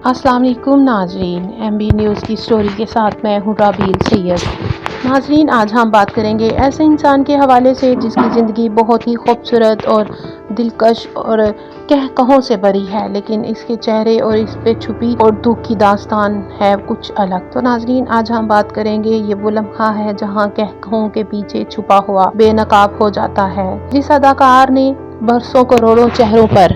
अस्सलाम वालेकुम नाजरीन, MB न्यूज़ की स्टोरी के साथ मैं हूँ राबील सैयद। नाजरीन, आज हम बात करेंगे ऐसे इंसान के हवाले से जिसकी ज़िंदगी बहुत ही खूबसूरत और दिलकश और कहों से भरी है, लेकिन इसके चेहरे और इस पे छुपी और दुख की दास्तान है कुछ अलग। तो नाजरीन, आज हम बात करेंगे ये वो लम्हा है जहाँ कहों के पीछे छुपा हुआ बेनकाब हो जाता है। जिस अदाकार ने बरसों करोड़ों चेहरों पर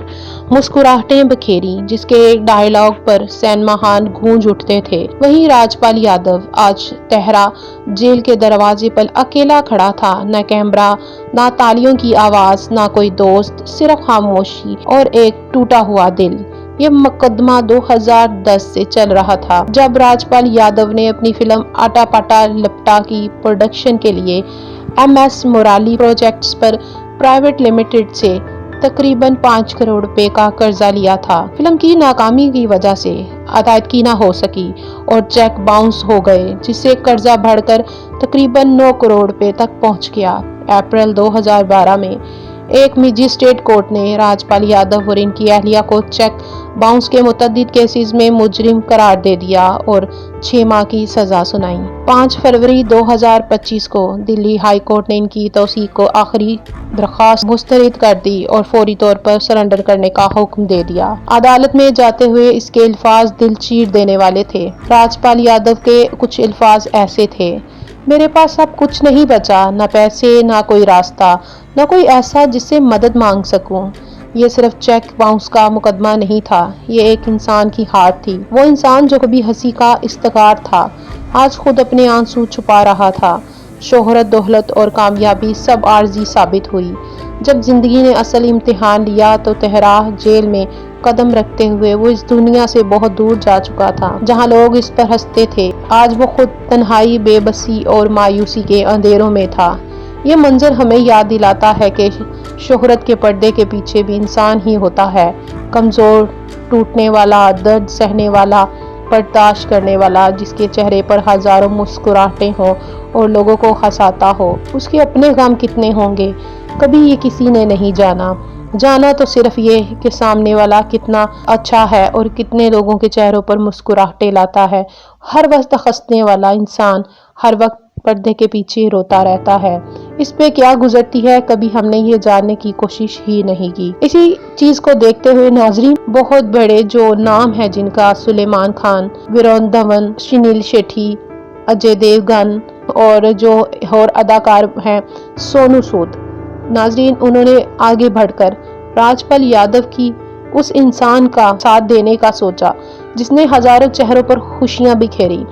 मुस्कुराहटें बखेरी, जिसके डायलॉग पर सैनमाहान गूंज उठते थे, वहीं राजपाल यादव आज तेहरा जेल के दरवाजे पर अकेला खड़ा था। न कैमरा, न तालियों की आवाज, न कोई दोस्त, सिर्फ खामोशी और एक टूटा हुआ दिल। ये मुकदमा 2010 से चल रहा था, जब राजपाल यादव ने अपनी फिल्म आटा पाटा लपटा की प्रोडक्शन के लिए MS मोराली प्रोजेक्ट्स पर प्राइवेट लिमिटेड से तकरीबन 5 करोड़ रुपए का कर्जा लिया था। फिल्म की नाकामी की वजह से अदायगी न हो सकी और चेक बाउंस हो गए, जिससे कर्जा बढ़कर तकरीबन 9 करोड़ रुपए तक पहुंच गया। अप्रैल 2012 में एक मजिस्ट्रेट कोर्ट ने राजपाल यादव और इनकी अहलिया को चेक बाउंस के मुतअद्दिद केसेस में मुजरिम करार दे दिया और 6 माह की सजा सुनाई। 5 फरवरी 2025 को दिल्ली हाई कोर्ट ने इनकी तौसीक को आखिरी दरख्वास्त मुस्तरद कर दी और फौरी तौर पर सरेंडर करने का हुक्म दे दिया। अदालत में जाते हुए इसके अल्फाज दिल चीर देने वाले थे। राजपाल यादव के कुछ अल्फाज ऐसे थे: मेरे पास अब कुछ नहीं बचा, न पैसे, न कोई रास्ता, न कोई ऐसा जिससे मदद मांग सकूं। ये सिर्फ चेक बाउंस का मुकदमा नहीं था, ये एक इंसान की हार थी। वो इंसान जो कभी हंसी का इस्तकार था, आज खुद अपने आंसू छुपा रहा था। शोहरत, दौलत और कामयाबी सब आर्जी साबित हुई। जब जिंदगी ने असल इम्तिहान लिया तो तेहरा जेल में कदम रखते हुए वो इस दुनिया से बहुत दूर जा चुका था। जहां लोग इस पर हंसते थे, आज वो खुद तन्हाई, बेबसी और मायूसी के अंधेरों में था। ये मंजर हमें याद दिलाता है कि शोहरत के पर्दे के पीछे भी इंसान ही होता है, कमजोर, टूटने वाला, दर्द सहने वाला, बर्दाश्त करने वाला, जिसके चेहरे पर हजारों मुस्कुराहटें हों और लोगों को हंसाता हो। उसके अपने गम कितने होंगे, कभी ये किसी ने नहीं जाना तो सिर्फ ये कि सामने वाला कितना अच्छा है और कितने लोगों के चेहरों पर मुस्कुराहटें लाता है। हर वक्त हंसने वाला इंसान हर वक्त पर्दे के पीछे रोता रहता है। इस पे क्या गुजरती है, कभी हमने ये जानने की कोशिश ही नहीं की। इसी चीज को देखते हुए नाजरीन, बहुत बड़े जो नाम है जिनका, सलमान खान, वरुण धवन, सुनील शेट्टी, अजय देवगन और जो और अदाकार हैं सोनू सूद, नाजरीन, उन्होंने आगे बढ़कर राजपाल यादव की उस इंसान का साथ देने का सोचा जिसने हजारों चेहरों पर खुशियां बिखेरी।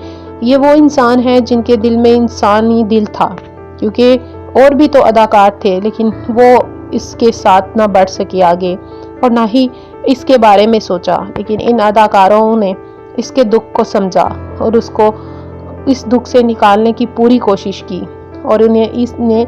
ये वो इंसान है जिनके दिल में इंसानी दिल था, क्योंकि और भी तो अदाकार थे, लेकिन वो इसके साथ ना बढ़ सके आगे और ना ही इसके बारे में सोचा। लेकिन इन अदाकारों ने इसके दुख को समझा और उसको इस दुख से निकालने की पूरी कोशिश की और उन्हें इसने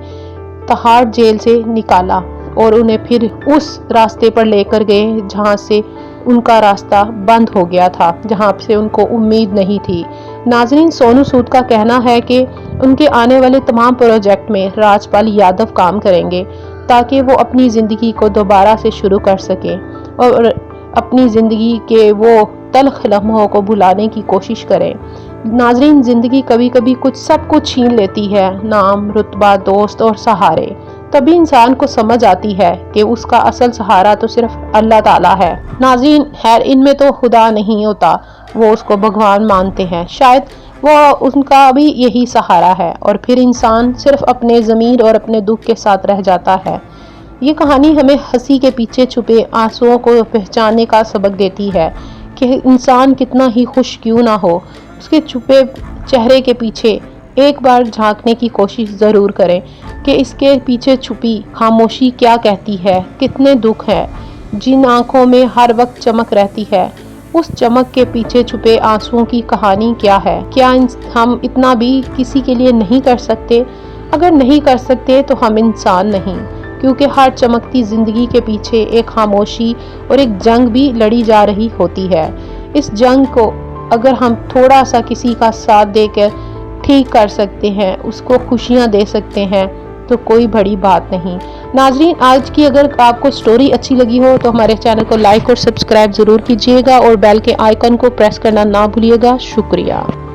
तिहाड़ जेल से निकाला और उन्हें फिर उस रास्ते पर लेकर गए जहां से उनका रास्ता बंद हो गया था, जहां से उनको उम्मीद नहीं थी। नाजरीन, सोनू सूद का कहना है कि उनके आने वाले तमाम प्रोजेक्ट में राजपाल यादव काम करेंगे ताकि वो अपनी ज़िंदगी को दोबारा से शुरू कर सके और अपनी ज़िंदगी के वो तल्ख लम्हों को भुलाने की कोशिश करें। नाजरीन, ज़िंदगी कभी कभी सब कुछ छीन लेती है, नाम, रुतबा, दोस्त और सहारे। तभी इंसान को समझ आती है कि उसका असल सहारा तो सिर्फ अल्लाह ताला है। नाज़रीन, खैर इनमें तो खुदा नहीं होता, वो उसको भगवान मानते हैं, शायद वो उनका भी यही सहारा है और फिर इंसान सिर्फ अपने ज़मीर और अपने दुख के साथ रह जाता है। ये कहानी हमें हंसी के पीछे छुपे आंसुओं को पहचानने का सबक देती है कि इंसान कितना ही खुश क्यों ना हो, उसके छुपे चेहरे के पीछे एक बार झांकने की कोशिश ज़रूर करें कि इसके पीछे छुपी खामोशी क्या कहती है, कितने दुख हैं। जिन आंखों में हर वक्त चमक रहती है, उस चमक के पीछे छुपे आंसुओं की कहानी क्या है। क्या हम इतना भी किसी के लिए नहीं कर सकते? अगर नहीं कर सकते तो हम इंसान नहीं, क्योंकि हर चमकती ज़िंदगी के पीछे एक खामोशी और एक जंग भी लड़ी जा रही होती है। इस जंग को अगर हम थोड़ा सा किसी का साथ देकर ठीक कर सकते हैं, उसको खुशियां दे सकते हैं, तो कोई बड़ी बात नहीं। ناظرین آج کی اگر آپ کو سٹوری اچھی لگی ہو تو ہمارے چینل کو لائک اور سبسکرائب ضرور کیجیے گا اور بیل کے آئیکن کو پریس کرنا نہ بھولیے گا۔ شکریہ۔